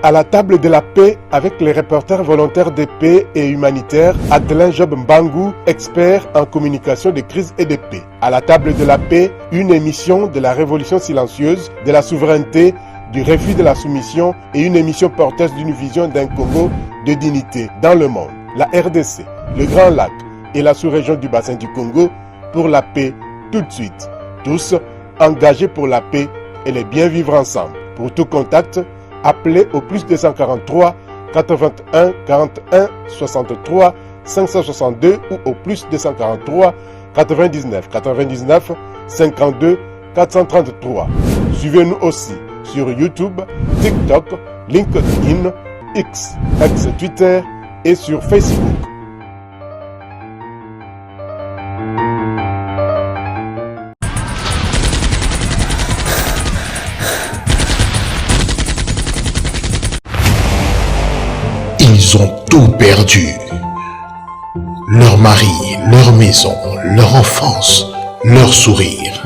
À la table de la paix avec les reporters volontaires de paix et humanitaires, Adelin Job Mbangu, expert en communication de crise et de paix. À la table de la paix, une émission de la révolution silencieuse, de la souveraineté, du refus de la soumission et une émission porteuse d'une vision d'un Congo de dignité dans le monde. La RDC, le Grand Lac et la sous-région du bassin du Congo pour la paix tout de suite. Tous engagés pour la paix et les bien vivre ensemble. Pour tout contact, appelez au plus 243 81 41 63 562 ou au plus 243 99 99 52 433. Suivez-nous aussi sur YouTube, TikTok, LinkedIn, X, ex-Twitter et sur Facebook. Ils ont tout perdu. Leur mari, leur maison, leur enfance, leur sourire.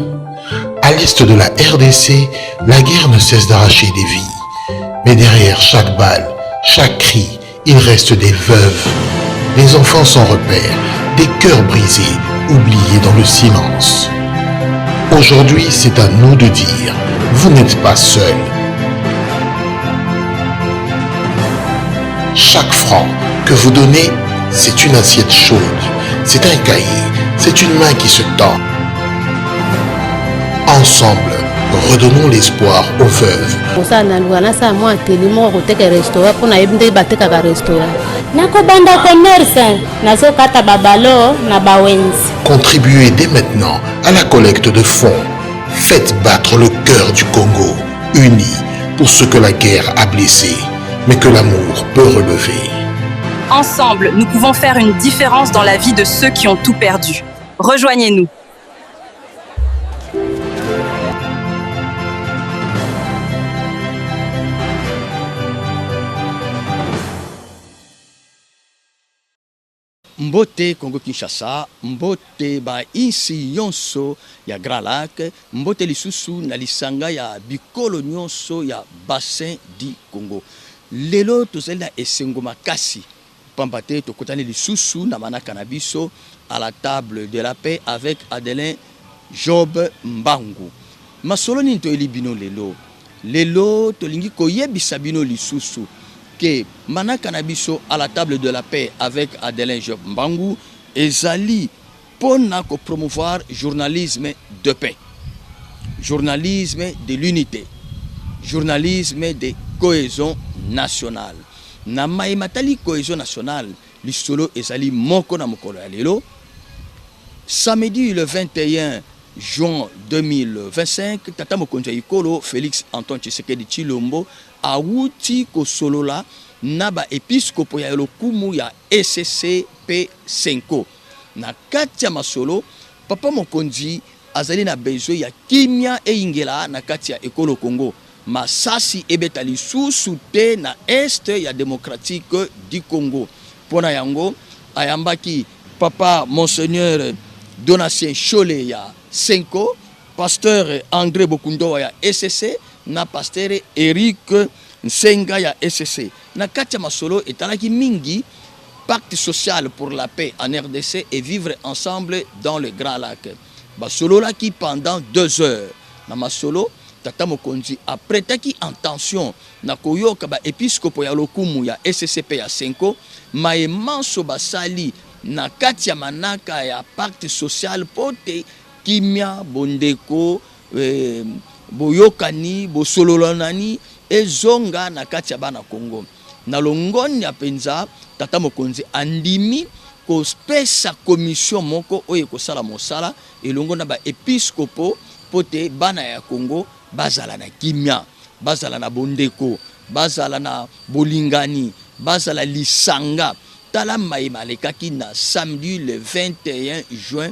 À l'est de la RDC, la guerre ne cesse d'arracher des vies. Mais derrière chaque balle, chaque cri, il reste des veuves, des enfants sans repère, des cœurs brisés, oubliés dans le silence. Aujourd'hui, c'est à nous de dire, vous n'êtes pas seuls. Chaque franc que vous donnez, c'est une assiette chaude, c'est un cahier, c'est une main qui se tend. Ensemble, redonnons l'espoir aux veuves. Contribuez dès maintenant à la collecte de fonds. Faites battre le cœur du Congo, unis pour ce que la guerre a blessé, mais que l'amour peut relever. Ensemble, nous pouvons faire une différence dans la vie de ceux qui ont tout perdu. Rejoignez-nous. Mbote Congo Kinshasa, mbote ba insi yonso ya Grand Lac, mbote lisusu na lisanga ya bikolo nyonso ya bassin di Congo. Lelo tozali na esengo makasi pambate tokotani lisusu na manaka na biso à la table de la paix avec Adelin Job Mbangu. Masolo nini toyeli bino lelo? Lelo tolingi koyebisa bino lisusu que manaka na biso à la table de la paix avec Adelin Job Mbangu ezali pona ko promouvoir journalisme de paix, journalisme de l'unité, journalisme de cohésion nationale. Na matali cohésion nationale, l'isolo ezali moko na mokolo ya lelo. Samedi le 21 juin 2025, tata mokonzi ya ikolo Félix Antoine Tshisekedi Tshilombo awuti kosolola na ba episkopo ya lokumu ya ECCP 5. Na kati ya masolo, papa mokonzi azali na besoin ya kimia eingela na kati ya ekolo Congo. Masasi ebeta lisusu te na este ya démocratique du Congo. Pona yango ayambaki papa monseigneur Donatien Chole ya 5, pasteur André Bokundo ya ECC na pasteur Eric Nsenga ya ECC. Na kati ya masolo etalaki mingi pacte social pour la paix en RDC et vivre ensemble dans le Grand Lac. Basolo la ki pendant 2 heures. Na masolo tata mokonzi apretaki intention na koyoka ba episkopo ya lokumu ya SCP ya 5 maemanso basali na kati ya manaka ya pacte social pote kimia bondeko boyokani bosololonani ezonga na kati ya bana Congo. Na longoni ya penza tata mokonzi andimi kospesa commission moko oye kosala mosala elongo na ba episkopo pote bana ya Congo bazala na kimia, bazala na bondeko, bazala na bolingani, bazala lisanga. Tala maïma lekaki na samedi le 21 juin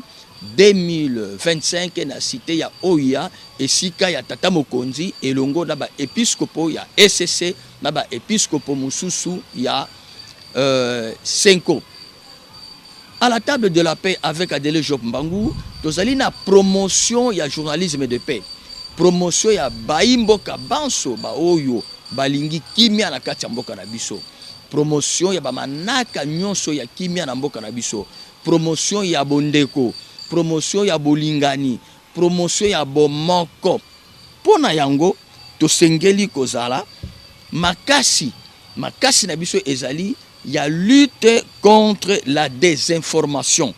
2025 na cité ya Oya esika ya tata mokonzi elongo na ba episkopo ya SCC na ba episkopo mususu ya 5. À la table de la paix avec Adelin Job Mbangu, tozali na promotion ya journalisme de paix. Promotion ya baimboka banso ba oyo balingi kimia na kati ya mboka na biso. Promotion ya bamanaka nyonso ya kimia na mboka na biso. Promotion ya bondeko, promotion ya bolingani, promotion ya bomoko. Pona yango tosengeli kozala makasi na biso ezali ya lutte contre la désinformation.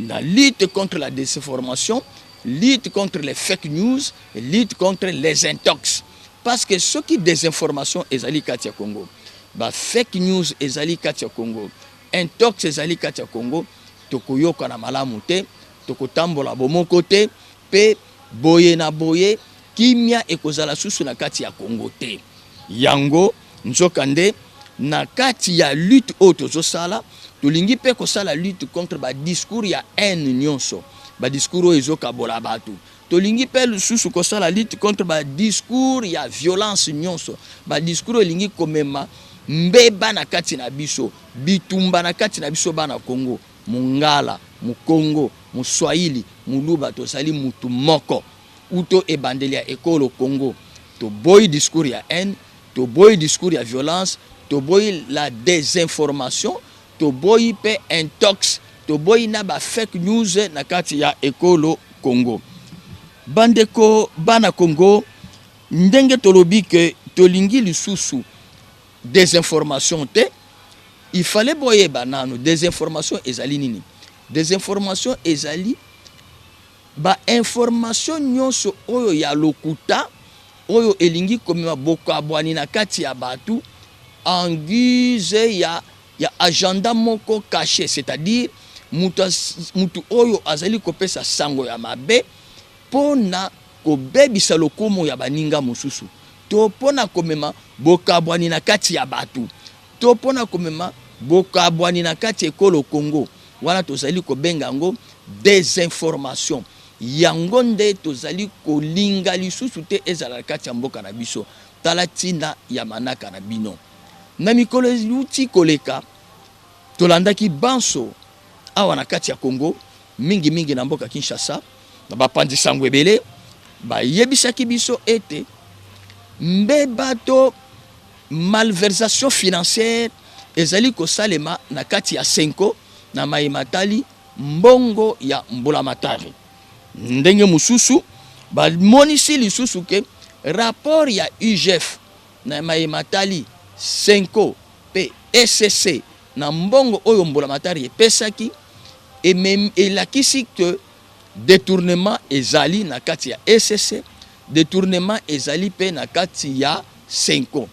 La lutte contre la désinformation, lutte contre les fake news, lutte contre les intox. Parce que ce qui désinformation ezali kati ya Congo, ba fake news ezali kati ya Congo, intox ezali kati ya Congo, tokoyoka na malamu te, tokotambola bomoko te, pe boye na boye kimia ekozala susu na kati ya Congo te. Yango nzokande na kati ya lutte oyo tozosala, tolingi pe kosala lutte contre ba discours ya haine nyonso, ba discours oyo ezokabola batu. Tolingi pe lisusu kosala lutte contre ba discours ya violence nyonso, ba discours elingi komema mbeba na kati na biso, bitumba na kati na biso bana Congo, Mungala, Mukongo, Muswahili, Muluba tozali mutu moko. Uto ebandeli ya ekolo Congo, to boy discours ya haine, to boy discours ya violence, to boy la désinformation, to boy pe intox, to boy na ba fake news na kati ya ekolo Congo. Bandeko bana Congo, ndenge tolobi ke tolingi lisusu désinformation te, il fallait boye banano désinformation ezali nini? Désinformation ezali ba information nyonso oyo ya lokuta oyo elingi komema bokabwani na kati ya batu en guise ya agenda moko caché, c'est-à-dire mutu oyo azali kopesa sango ya mabe pona kobebisa lokumu ya baninga mosusu, to pona komema bokabwani na kati ya batu, to pona komema bokabwani na kati ekolo Congo, wana tozali kobenga ngo désinformation. Yango nde tozali kolinga lisusu te ezala kati ya mboka na biso, tala tina ya manaka na bino. Na mikolo luti koleka tolandaki banso awa na kati ya Congo, mingi na mboka Kinshasa, na bapandi sango ebele bayebisaki biso ete mbebato malversation financière ezali kosalema na kati ya Senko na Mayimatali mbongo ya Mbulamatari. Ndenge mususu bamonisi lisusu ke rapport ya UGF na Mayimatali Senko pe SCC na mbongo oyo Mbulamatari epesaki elakisi ke détournement ezali na kati ya SCC, détournement ezali pe na kati ya Senko.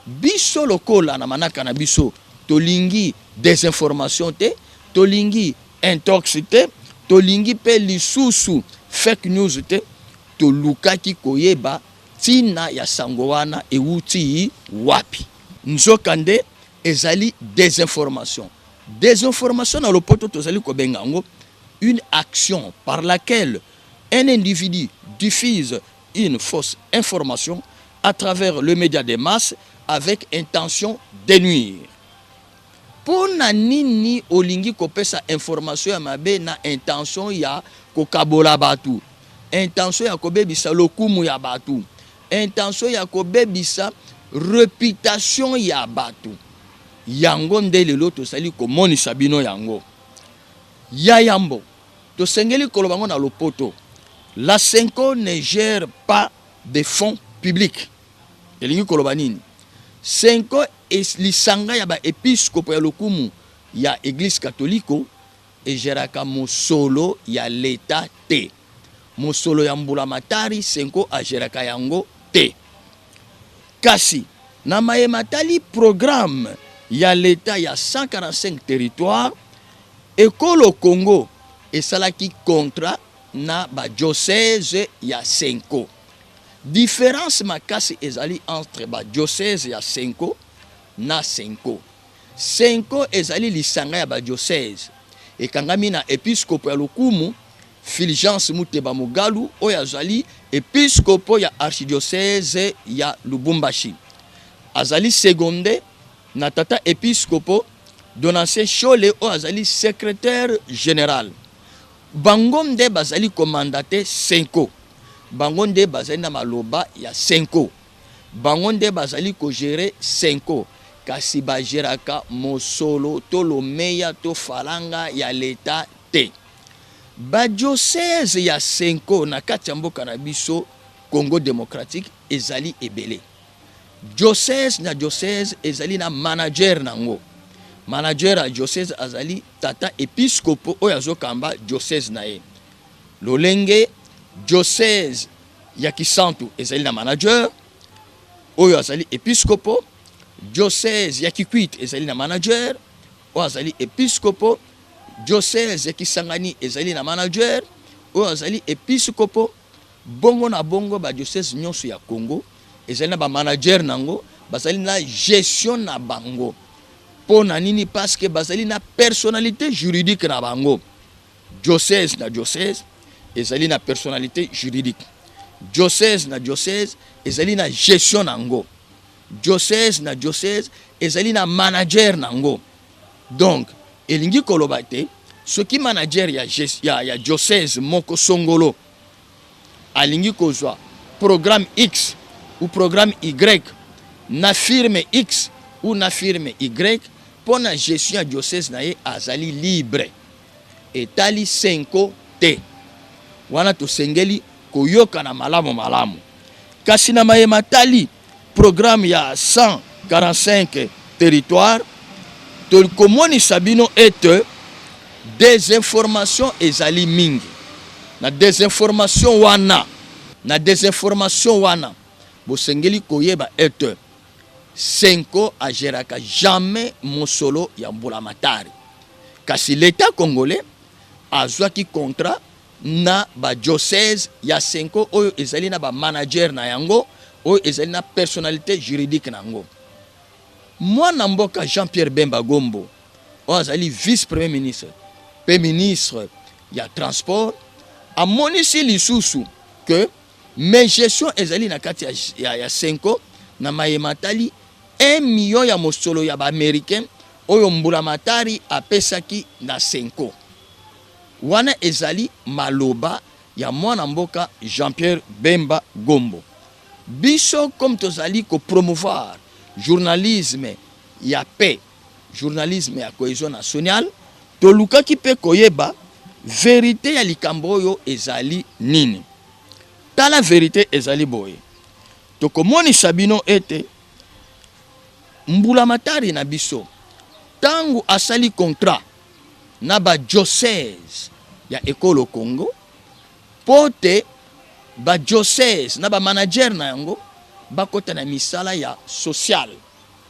Biso lokola na manaka na biso tolingi désinformation te, tolingi intoxité, tolingi pe lisusu fake news te, tolukaki koyeba tina ya sango wana euti wapi. Nzokande ezali désinformation. Désinformation na lopoto tozali kobenga ngo une action par laquelle un individu diffuse une fausse information à travers le média des masses avec intention de nuire. Pona nini olingi kopesa information ya mabe na intention ya kokabola batu, intention ya kobebisa lokumu ya batu, intention ya kobebisa réputation ya batu. Yango nde lelo tosali komonisa bino yango. Ya yambo tosengeli kolobango na lopoto. La Senko ne gère pas de fonds publics. Elingi kolobanini Senko lisanga ya ba episkopo ya lokumu ya Église catholique e geraka mosolo ya l'État te. Mosolo ya Mbulamatari Senko a geraka yango te. Kasi na Mayimatali programme ya l'État ya 145 territoires, ekolo Congo esalaki contrat na ba diocèse ya Senko. Différence makasi ezali entre ba diocèse ya Senko na Senko. Senko ezali lisanga ya ba diocèse ekangami na episkopo ya lokumu Fulgence Muteba Mugalu oyo azali episkopo ya archidiocèse ya Lubumbashi. Azali seconde na tata episkopo Donatien Chole oyo azali secrétaire général. Bango nde bazali komandate Senko. Bango nde bazali na maloba ya Senko. bango nde bazali kogere Senko, kasi bageraka mosolo to lomeya to falanga ya leta te. Badiocèse ya Senko na kati ya mboka na biso Congo démocratique ezali ebele. Diocèse na diocèse ezali na manager nango. Manager a diocèse azali tata episcopo oyo azokamba diocèse na ye. Lolenge diocèse ya Kisantu ezali na manager oyo azali episcopo. Diocèse ya Kikwit ezali na manager oyo azali episcopo. Diocèse ya Kisangani ezali na manager oyo azali episcopo. Bongo na bongo ba diocèse nyonso ya Congo ezali na ba manager nango, bazali na gestion na bango. Pona nini? Parce que bazali na personnalité juridique na bango. Diocèse na diocèse ezali na personnalité juridique. Diocèse na diocèse ezali na gestion nango. Diocèse na diocèse ezali na manager nango. Donc elingi koloba te soki manager ya diocèse moko songolo alingi kozwa programme X ou programme Y na firme X ou na firme Y, pour la gestion du diocèse na ye azali libre. Etali Senko te. Wana to sengeli koyoka na malamu. Kasi na mayema tali programme ya 145 territoires, to komoni sabino ete des informations ezali mingi. Na désinformation wana bosengeli koyeba ete Senko ageraka jamais mosolo ya mbulamatari. Kasi l'État congolais azwaki contrat na ba diocèse ya Senko oyo ezali na ba manager na yango oyo ezali na personnalité juridique nango. Mwana mboka Jean-Pierre Bemba Gombo oyo azali vice-premier ministre pe ministre ya transport amonisi lisusu que mes gestion ezali na kati ya Senko na mayematali 1 million ya mosolo ya ba américain oyo mbulamatari apesaki na Senko. Wana ezali maloba ya mwana mboka Jean-Pierre Bemba Gombo. Biso comme tozali ko promouvoir journalisme ya paix, journalisme ya cohésion nationale, tolukaki pe koyeba vérité ya likambo oyo ezali nini. Tala vérité ezali boye. Tokomoni sabino ete mbulamatari na biso tangu asali contrat na ba diocèse ya Ekolo Congo pote ba diocèse na ba manager na yango bakota na misala ya social,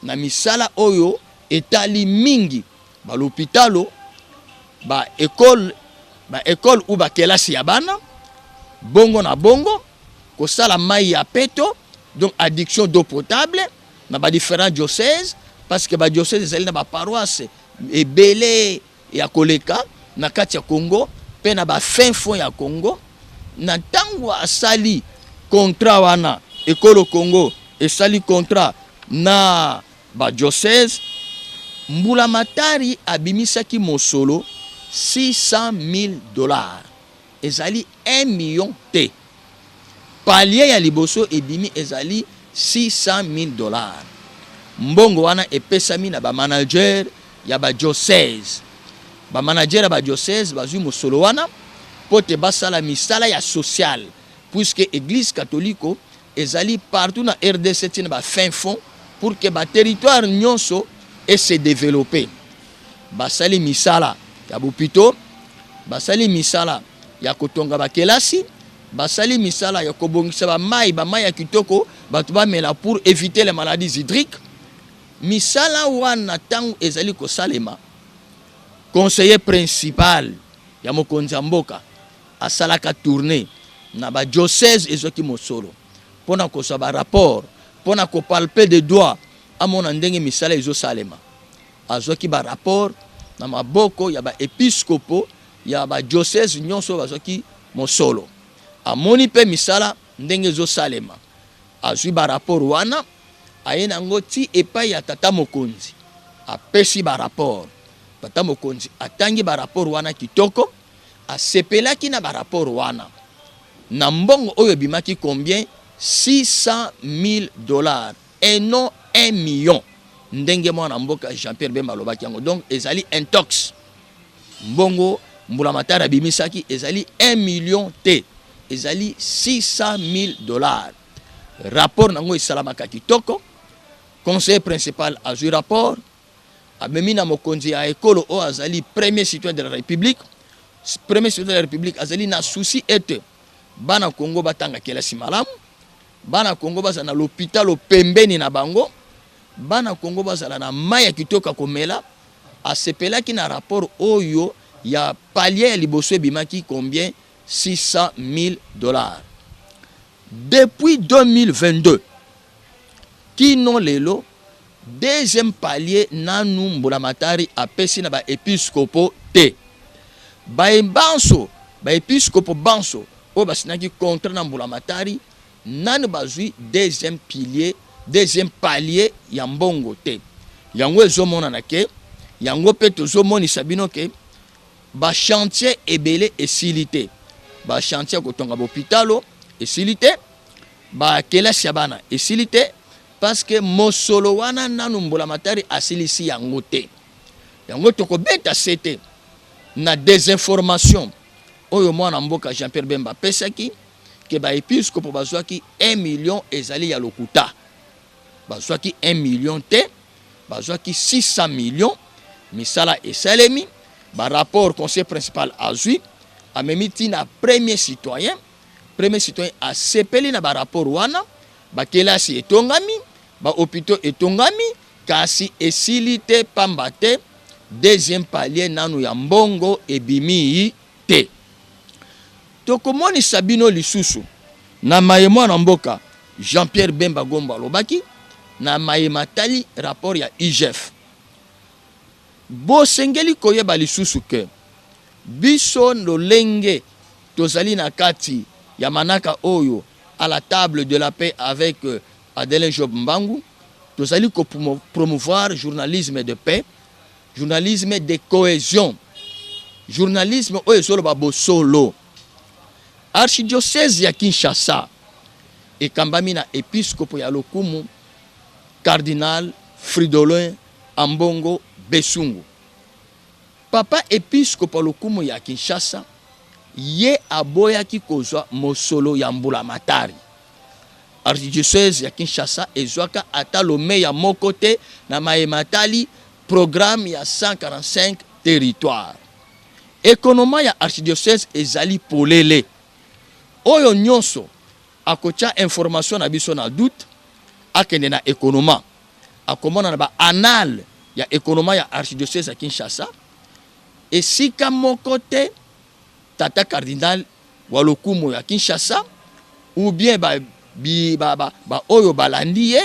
na misala oyo etali mingi, ba l'hôpitalo, ba école ou ba kelasi ya bana, bongo na bongo kosala mai ya peto, donc addiction d'eau potable na ba différents diocèses, parce que ba diocèse ezali na ba paroisse ebele ya koleka na kati ya Congo pe na ba fin fond ya Congo. Na tango asali contrat wana Ekolo Congo esali contrat na ba diocèse, mbulamatari abimisaki mosolo $600,000 ezali 1 million te. Palier ya liboso ebimi ezali $600,000. Mbongo wana epesami na ba manager ya ba diocèse. Ba manager ya ba diocèse bazui mosolo wana pote basala misala ya social, puisque église catholique ezali partout na RDC tina ba fin fond pour que ba territoire nyonso et se développer. Basali misala ya bupito, basali misala ya kotonga bakelasi, basali misala ya kobongisa ba mai ya kitoko batu ba mela pour éviter les maladies hydriques. Misala wana tangu ezali ko salema, conseiller principal ya mokonzi mboka asalaka tourner na ba diocèse ezoki mosolo pona ko sa ba rapport, pona ko palper de doigt amona ndenge misala ezo salema. Azoki ba rapport na maboko ya ba episcopo ya ba diocèse nyonso bazoki mosolo. Amoni pe misala ndenge ezo salema. Azui ba rapport wana ayena ngoti epai ya tata mokonzi. Apesi ba rapport. Tata mokonzi atangi ba rapport wana kitoko, asepelaki na ba rapport wana. Na mbongo oyo bimaki combien $600 000 et non 1 million. Ndenge mwana mboka Jean-Pierre Bemba lobaki yango. Donc ezali intox. Mbongo mbulamatari abimisaki ezali 1 million te. Ezali $600 000. Rapport nango esalamaka kitoko. Conseiller principal a eu rapport. Amemina mokonzi ya ekolo o azali premier citoyen de la République. Premier citoyen de la République azali na souci ete bana Congo batanga kelasi malamu. Bana Congo bazala na l'hôpital pembeni na bango. Bana Congo bazala na maya kitoka komela. Asepelaki na rapport oyo ya palier liboso bimaki combien $600 000. Depuis 2022, kino lelo deuxième palier nanu mbulamatari apesi na ba episcopo te. Ba episcopo banso o basinaki contre na mbulamatari nanu bazui deuxième palier ya mbongo te. Yango ezomona na ke yango pe tozomoni sabino ke ba chantier ebele esilité. Ba chantier kotonga hôpitalo esilité. Ba kelasi ya bana esilité. Parce que mosolo wana nanu mbulamatari asilisi yango te. Yango toko beta sete na désinformation oyo mwana mboka Jean-Pierre Bemba pesaki ke ba episcopo bazwaki 1 million ezali ya lokuta. Bazwaki 1 million te, bazwaki 600 millions. Misala esalemi, ba rapport conseil principal azui, amemiti na premier citoyen a sepeli na ba rapport wana, ba kelasi etongami, ba hôpitaux etongami, kasi esilite pambate, deuxième palier nanu ya mbongo ebimi te. Tokomoni sabino lisusu, na mayemwa na mboka, Jean-Pierre Bemba Gomba lobaki, na mayematali rapport ya IGF. Bo sengeli koyeba lisusu ke, biso lolenge tozali na kati ya manaka oyo à la table de la paix avec Adelin Job Mbangu, tozali ko promouvoir journalisme de paix, journalisme de cohésion, journalisme oyo solo babo solo. Archidiocèse ya Kinshasa ekambami na episcopo ya lokumu Cardinal Fridolin Ambongo Besungu. Papa episcopo lokumu ya Kinshasa ye aboyaki kozwa mosolo ya mbulamatari. Archidiocèse ya Kinshasa ezwaka ata lome ya moko te na mayematali programme ya 145 territoire. Ekonoma ya archidiocèse ezali polele. Oyo nyonso akocha information na biso na doute akende na ekonoma. Akomona na ba anal ya ekonoma ya archidiocèse ya Kinshasa. Esika moko te tata cardinal walokumu ya Kinshasa ou bien ba oyo balandi ye,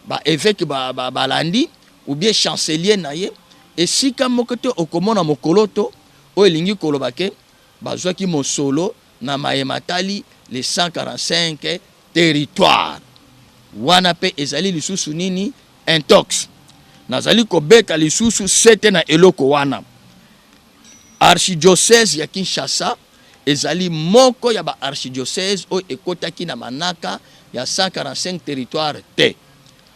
ba évêque balandi ou bien chancelier na ye. Esika moko te okomona mokoloto o elingi kolobake bazwaki mosolo na mayematali les 145 territoires. Wana pe ezali lisusu nini intox. Nazali kobeka lisusu sete na eloko wana. Archidiocèse ya Kinshasa ezali moko ya ba archidiocèse o ekotaki na manaka ya 145 territoires te.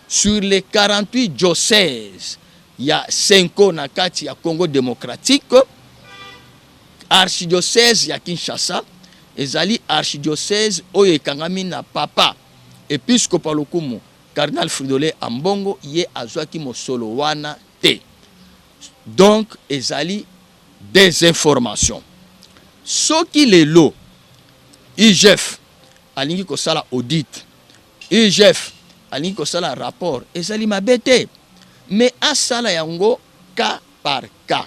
Sur les 48 diocèses ya 5 na kati ya Congo démocratique, archidiocèse ya Kinshasa ezali archidiocèse o ekangami na papa episcopo lokumu Cardinal Fridolin Ambongo ye azwaki mosolo wana te. Donc ezali des informations. Soki lelo IGF alingi kosala audit, IGF alingi kosala rapport, ezali mabete, mais asala yango cas par cas.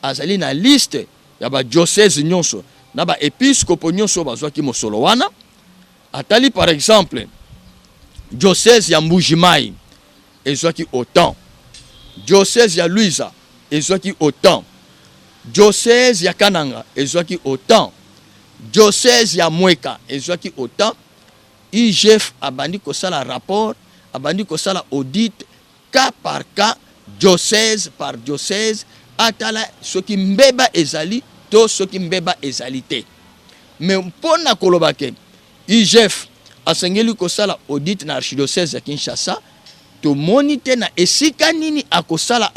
Azali na liste ya ba diocèse nyonso na ba episcopo nyonso bazwaki mosolo wana. Atali par exemple diocèse ya Mbujimai ezwaki autant, diocèse ya Luiza ezwaki autant, diocèse ya Kananga ezwaki autant, diocèse ya Mweka ezwaki autant. IGF abandi kosala rapport, abandi kosala audit cas par cas, diocèse par diocèse, atala soki mbeba ezali to soki mbeba ezali te. Mais mpona kolobake IGF asengeli kosala audit na archidiocèse ya Kinshasa, to monite na esika nini akosala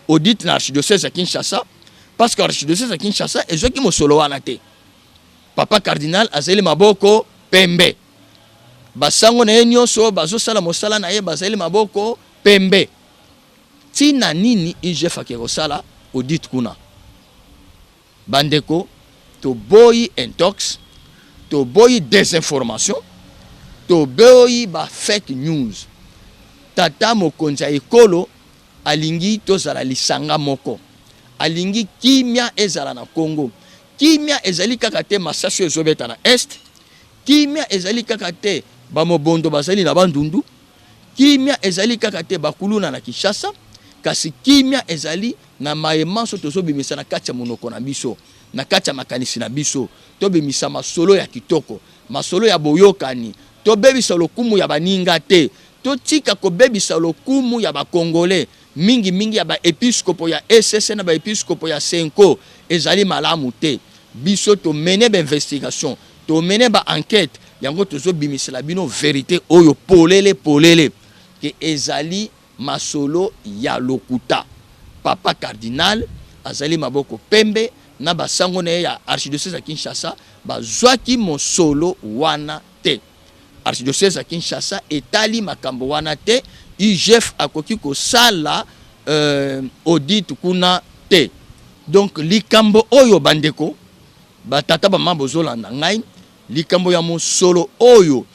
audit na archidiocèse ya Kinshasa, parce que archidiocèse ya Kinshasa ezoki mosolo wana te. Papa cardinal azali maboko pembe. Basango na ye nyonso bazosala mosala na ye bazali maboko pembe. Tina nini IGF akosala audit kuna? Bandeko, to boyi intox, to boyi désinformation, to boyi ba fake news. Tata mokonzi ya ekolo alingi tozala lisanga moko. Alingi kimia ezala na Congo. Kimia ezali kaka te masasu ezobeta na est. Kimia ezali kaka te bamobondo bazali na bandundu. Kimia ezali kaka te bakuluna na Kinshasa. Kasi kimia ezali na maemanso tozobimisa na kati ya monoko na biso, na kati ya makanisi na biso. Tobimisa masolo ya kitoko, masolo ya boyokani. Tobebisa lokumu ya baninga te. Totika kobebisa lokumu ya bakongole. Mingi ya ba episkopo ya SS na ba episkopo ya Senko ezali malamu te. Biso to mene ba investigation, to mene ba enquête, yango tozo bimisela bino vérité oyo polele ke ezali masolo ya lokuta. Papa cardinal azali maboko pembe na basango na ya archidiocèse ya Kinshasa bazwaki mosolo wana te. Archidiocèse ya Kinshasa etali makambo wana te. IGF akoki kosala audit kuna te. Donc likambo oyo bandeko batata bamambo zolanda ngai, likambo ya mosolo oyo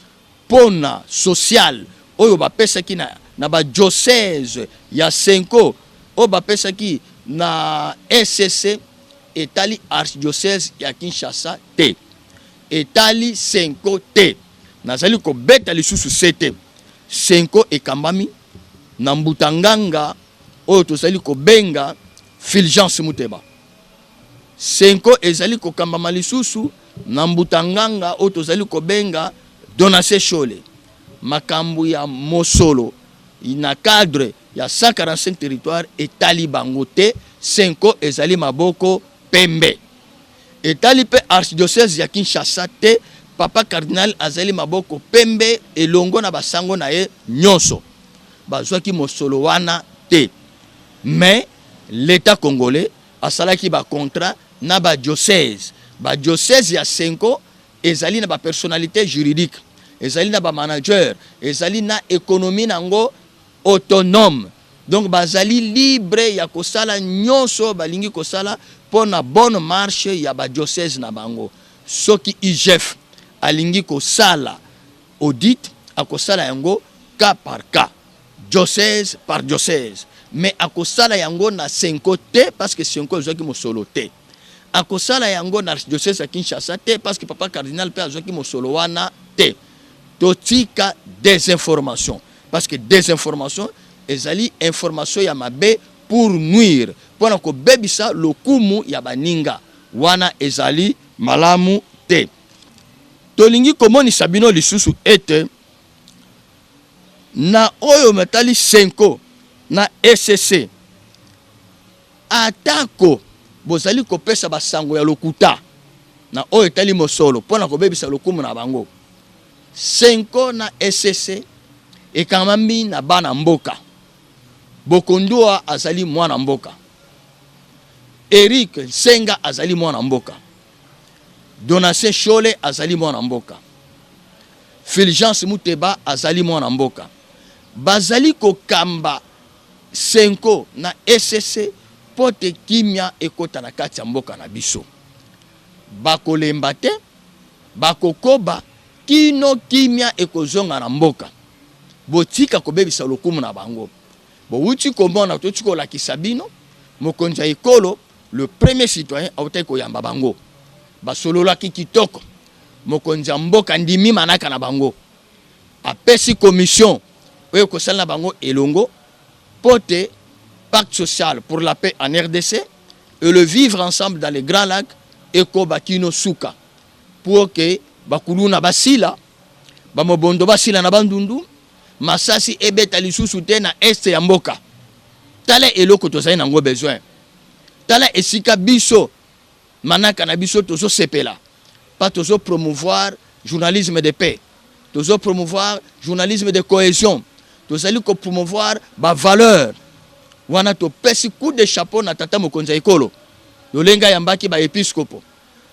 pona social oyo bapesaki na ba diocèse ya Senko, oyo bapesaki na SCC, etali archidiocèse ya Kinshasa te, etali Senko te. Nazali ko beta lisusu sete. Senko ekambami na mbutanganga oyo tozali ko benga Fulgence Muteba. Senko ezali ko kambama lisusu na mbutanganga oyo tozali ko benga Donatien Chole. Makambo ya mosolo na cadre ya 145 territoire etali bango te. Senko ezali maboko pembe. Etali pe archidiocèse ya Kinshasa te. Papa cardinal azali maboko pembe elongo na basango na ye nyonso. Bazwaki mosolo wana te. Mais l'État congolais asalaki ba contrat na ba diocèse. Ba diocèse ya Senko ezali na ba personnalité juridique, ezali na ba manager, ezali na économie nango autonome. Donc bazali libre ya kosala nyonso balingi kosala pona bonne marche ya ba diocèse na bango. Soki IGF alingi kosala audit akosala yango cas par cas, diocèse par diocèse. Mais akosala yango na Senko te parce que Senko ezwaki mosolo te. Akosala yango na archidiocèse ya Kinshasa te parce que papa cardinal pe azwaki mosolo wana te. Totika désinformation parce que désinformation ezali information ya mabe pour nuire, pona ko bebisa lokumu ya baninga wana ezali malamu te. Tolingi komoni sabino lisusu ete na oyo metali Senko na SCC atako bozali kopesa basango ya lokuta na oyo etali mosolo pona kobebisa lokumu na bango. Senko na SCC ekamami na bana mboka. Bokondua azali mwana mboka, Eric Senga azali mwana mboka, Donatien Chole azali mwana mboka, Fulgence Muteba azali mwana mboka. Bazali kokamba Senko na SCC pote kimia ekota na kati ya mboka na biso. Bakolemba te, bakokoba kino kimia ekozonga na mboka. Botika kobebisa lokumu na bango. Bouti komona toti ko lakisa bino mokonzi ya ekolo le premier citoyen autai ko yamba bango. Basolola ki kitoko mokonzi ya mboka ndimi manaka na bango. Apesi commission oyo kosala na bango elongo pote pacte social pour la paix en RDC et le vivre ensemble dans les grands lacs eko bakino suka pour que bakuluna basila bamobondo basila na bandundu masasi ebeta lisusu te na este ya mboka. Tala eloko tozali nango besoin. Tala esika biso manaka na biso tozo sepela. Pas tozo promouvoir journalisme de paix. tozo promouvoir journalisme de cohésion, tozali ko promouvoir ba valeur. Wana to pesi coup de chapeau na tata mokonzi ekolo. Lolenga yambaki ba episcopo.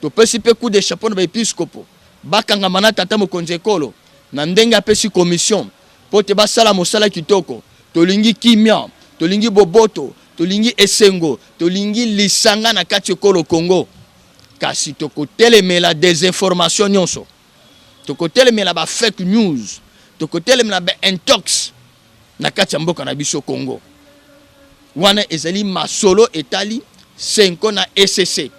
To pesi pe coup de chapeau na ba episcopo. Bakanga mana tata mokonzi ekolo. Na ndenge apesi commission. Pote ba sala mosala kitoko. Tolingi kimia, tolingi boboto, tolingi esengo, tolingi lisanga na kati ekolo Congo. Kasi toko telemela désinformation nyonso. Toko telemela ba fake news. Toko telemela ba intox na kati ya mboka na biso Congo. Wana ezali masolo etali 5 na ECC.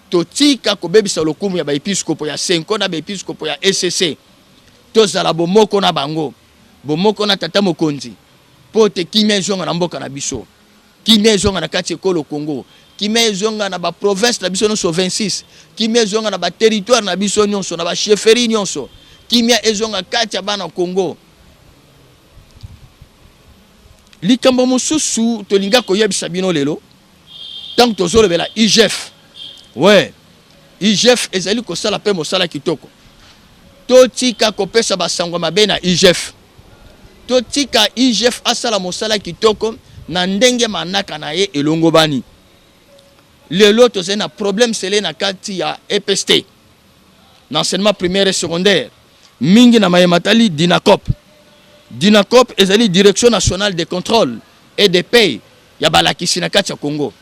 Totika kobebisa lokumu ya ba episkopo ya 5 na ba episkopo ya ECC. Tozala bomoko na bango. Bomoko na tata mokonzi. Pote kimia ezonga na mboka na biso. Kimia ezonga na kati ekolo Congo. Kimia ezonga na ba province na biso nyonso 26. Kimia ezonga na ba territoire na biso nyonso na ba chefferie nyonso. Kimia ezonga kati ya bana Congo. Likambo mosusu tolinga koyebisa bino lelo. Tant tozolobela IGF. Ouais. IGF ezali kosala pe mosala kitoko. Totika kopesa basango mabe na IGF. Totika IGF asala mosala kitoko na ndenge manaka na ye elongo bani. Lelo tozali na problème sele na kati ya EPST. L'enseignement primaire et secondaire. Mingi na mayematali DINACOP. DINACOP ezali Direction nationale de contrôle et de paie ya balakisi na kati ya Congo.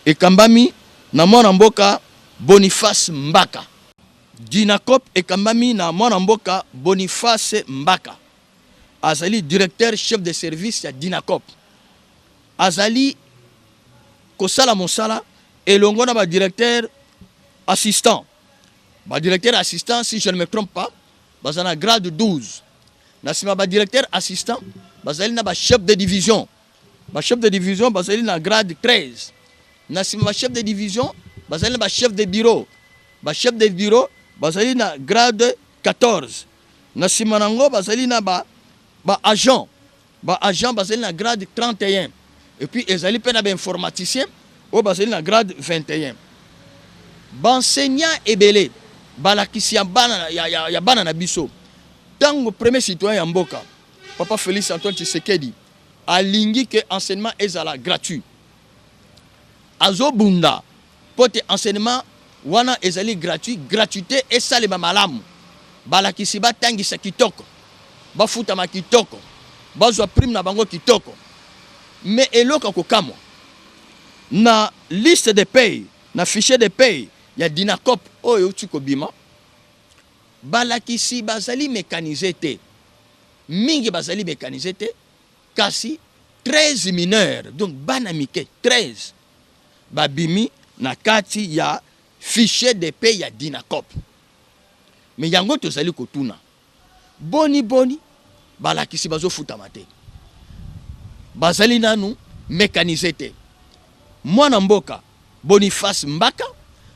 Ekambami na mwana mboka Boniface Mbaka. DINACOP ekambami na mwana mboka Boniface Mbaka. Azali directeur chef de service ya DINACOP. Azali kosala mosala elongo na ba directeur assistant. Ba directeur assistant, si je ne me trompe pas, bazana grade 12. Nasima ba directeur assistant, bazali na ba chef de division. Ba chef de division bazali na grade 13. Nasima ba chef de division, bazali na ba chef de bureau. Ba chef de bureau bazali na grade 14. Nasima nango bazali na ba agent. Ba agent bazali na grade 31. Et puis ezali pe na ba informaticien o bazali na grade 21. Ba enseignant ebele balakisi ya bana na biso. Tango premier citoyen ya mboka, Papa Félix Antoine Tshisekedi, alingi que enseignement ezala gratuit. Azobunda, pote enseignement wana ezali gratuit, gratuité esalema malamu. Balakisi batangisa kitoko, bafutama kitoko, bazwa prime na bango kitoko. Mais eloko kokamwa na liste de paye, na fichier de paye ya DINACOP oyo tuko bima. Balakisi bazali mécanisé te. Mingi bazali mécanisé te. Kasi 13 mineurs, donc banamike 13. Babimi na kati ya fichier de paye ya DINACOP. Mais yango tozali kotuna. Boni balakisi bazo futama te. Bazali nanu mécanisé te. Mwana mboka Boniface Mbaka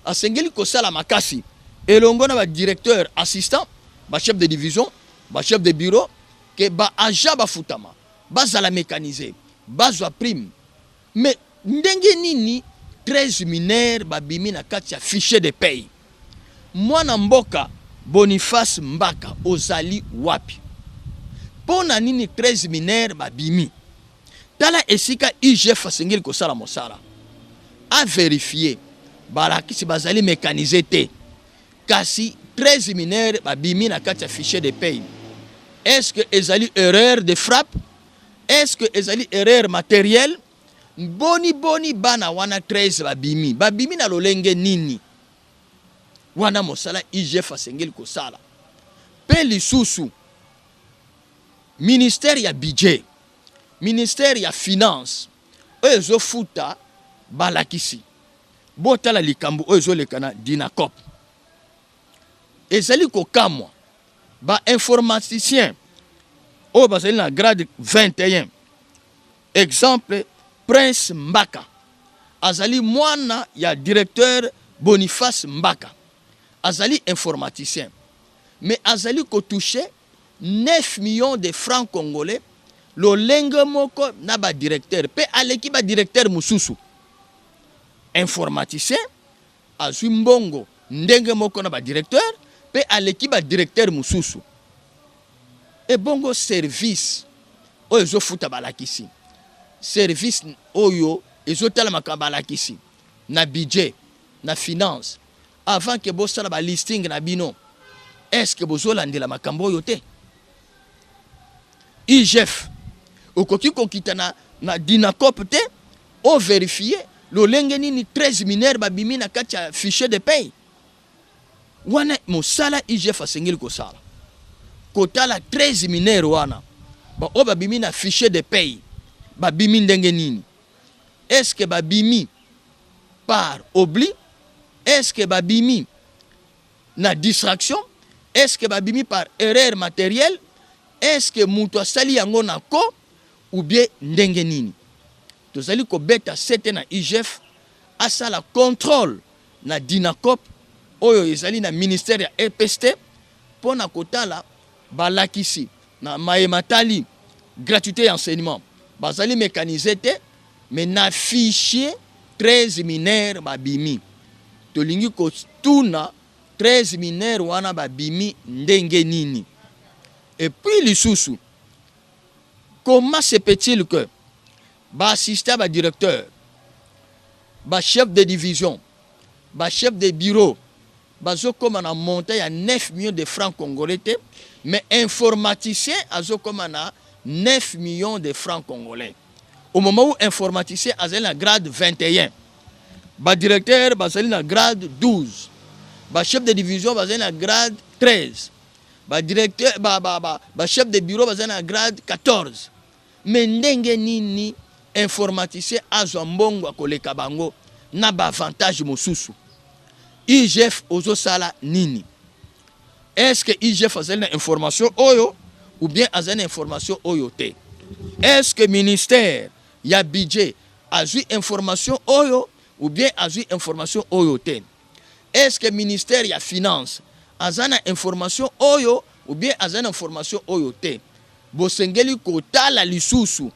asengeli kosala makasi elongo na ba directeur assistant, ba chef de division, ba chef de bureau, que ba agent ba futama, bazala mécanisé, bazwa prime. Mais ndenge nini 13 mineurs babimi na kati ya fichier de paye. Mwana mboka Boniface Mbaka ozali wapi? Pona nini 13 mineurs babimi? Tala esika IGF asengeli kosala mosala. A vérifier balakisi bazali mécanisé te. Kasi 13 mineurs babimi na kati ya fichier de paye. Est-ce que ezali erreur de frappe? Est-ce que ezali erreur matérielle? Boni bana wana 13 babimi. Babimi na lolenge nini? Wana mosala IGF asengeli kosala. Pe lisusu ministère ya budget, ministère ya finance, ezo futa balakisi. Botala likambo ezo lekana DINACOP. Ezali kokamwa ba informaticien o bazali na grade 21. Exemple Prince Mbaka azali mwana ya directeur Boniface Mbaka. Azali informaticien. Mais azali ko toucher 9 millions de francs congolais lo lenge moko na ba directeur pe aleki ba directeur mususu. Informaticien azwi mbongo ndenge moko na ba directeur pe aleki ba directeur mususu. ebongo service oyo ezofuta balakisi, service oyo ezotalamaka balakisi na budget na finance avant que bosala ba listing na bino. Est-ce que bozolandela makambo oyo te? IGF okoki kokita na Dinacop te o vérifier lolenge nini 13 mineurs babimi na kati ya fichier de paye. Wana mosala IGF asengeli kosala kotala 13 mineurs wana ba o babimi na fichier de paye babimi ndenge nini. Est-ce que babimi par oubli? Est-ce que babimi na distraction? Est-ce que babimi par erreur matérielle? Est-ce que mutu asali yango na ko ou bien ndenge nini? Tozali ko beta sete na IGF asala contrôle na Dinacop oyo ezali na ministère ya EPST pona kotala balakisi na mayematali gratuité et enseignement bazali mécanisé te mais na fichier 13 mineurs babimi tolingi ko tuna 13 mineurs wana babimi ndenge nini. Et puis lisusu comment se peut-il que ba assistant ba directeur ba chef de division ba chef de bureau bazo comme na monté à 9 millions de francs congolais te, mais informaticien azo comme na 9 millions de francs congolais au moment où informaticien azali na grade 21, ba directeur bazali na grade 12, ba chef de division bazali na grade 13, ba directeur ba chef de bureau bazali na grade 14. Mais ndenge nini informaticien azwa mbongo akoleka bango na ba avantage mosusu? IGF ozo sala nini? Est-ce que IGF azali na information oyo ou bien azali na information oyo te? Est-ce que ministère ya budget azui information oyo ou bien azui information oyo te? Est-ce que ministère ya finance azali na information oyo ou bien azali na information oyo te? Bosengeli kotala lisusu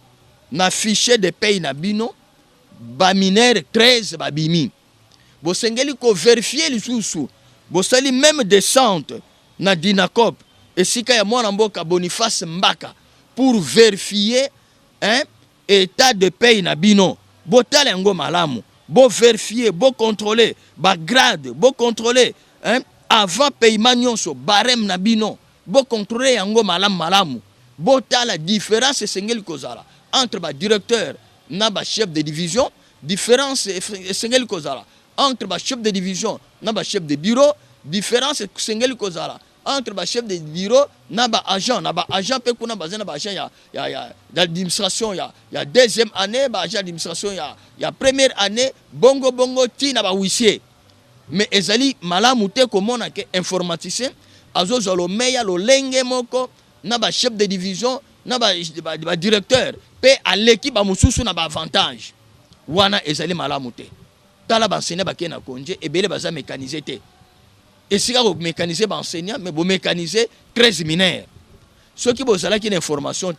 na fichier de paye na bino ba mineur 13 babimi. Bosengeli ko vérifier lisusu bosali même descente na Dinacop esika ya mwana mboka Boniface Mbaka pour vérifier état de paye na bino. Botala yango malamu, bo vérifier, bo contrôler ba grade, bo contrôler avant paiement nyonso barème na bino, bo contrôler yango malamu. Botala différence esengeli kozala entre ba directeur na ba chef de division, différence esengeli kozala entre ba chef de division na ba chef de bureau, différence esengeli kozala entre ba chef de bureau na ba agent pe kuna bazana ba agent ya d'administration ya deuxième année, ba agent d'administration ya première année, bongo ti na ba huissier. Mais ezali malamu te komona ke informaticien azo zolo meya lo lenge moko na ba chef de division na ba directeur pe aleki ba mususu na ba avantage wana ezali malamu te. Tala ba enseignant ba kena konje ebele baza mécaniser te. Et si vous mécanisez les enseignants, mais vous mécanisez 13 mineurs. Ceux qui vous avez une information,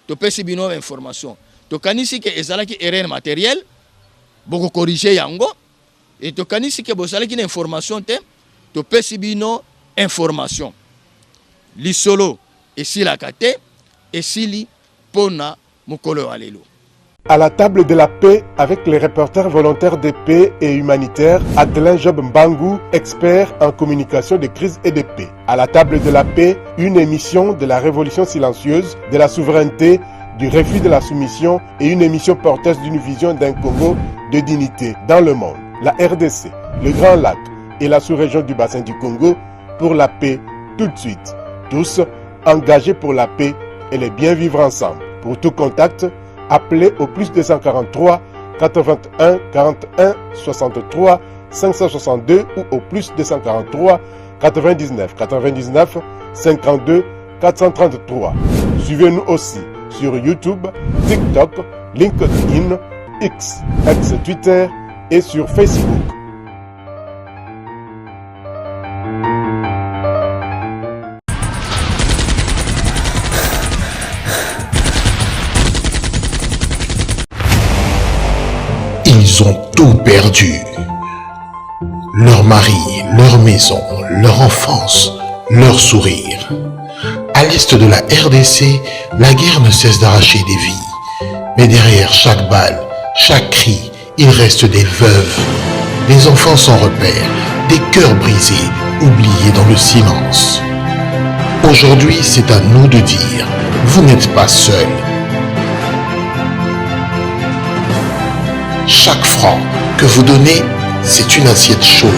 vous pouvez une information. Vous avez une erreur matérielle, vous corrigez yango. Et vous avez une information, vous pouvez une information. L'isolo, et si la kate, et si li pona mukolo alelo. À la table de la paix avec les reporters volontaires de paix et humanitaires, Adelin Job Mbangu, expert en communication de crise et de paix. À la table de la paix, une émission de la révolution silencieuse, de la souveraineté, du refus de la soumission et une émission porteuse d'une vision d'un Congo de dignité dans le monde. La RDC, le Grand Lac et la sous-région du bassin du Congo pour la paix tout de suite. Tous engagés pour la paix et les bien vivre ensemble. Pour tout contact, appelez au plus 243 81 41 63 562 ou au plus 243 99 99 52 433. Suivez-nous aussi sur YouTube, TikTok, LinkedIn, X, ex-Twitter et sur Facebook. Ils ont tout perdu. Leur mari, leur maison, leur enfance, leur sourire. À l'est de la RDC, la guerre ne cesse d'arracher des vies. Mais derrière chaque balle, chaque cri, il reste des veuves, des enfants sans repère, des cœurs brisés, oubliés dans le silence. Aujourd'hui, c'est à nous de dire, vous n'êtes pas seuls. Chaque franc que vous donnez, c'est une assiette chaude,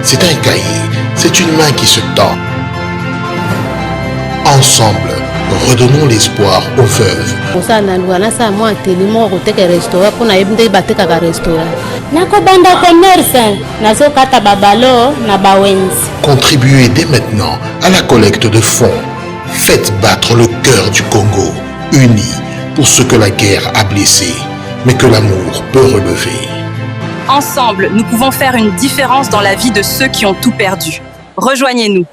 c'est un cahier, c'est une main qui se tend. Ensemble, redonnons l'espoir aux veuves. Contribuez dès maintenant à la collecte de fonds. Faites battre le cœur du Congo, unis pour ce que la guerre a blessé, mais que l'amour peut relever. Ensemble, nous pouvons faire une différence dans la vie de ceux qui ont tout perdu. Rejoignez-nous.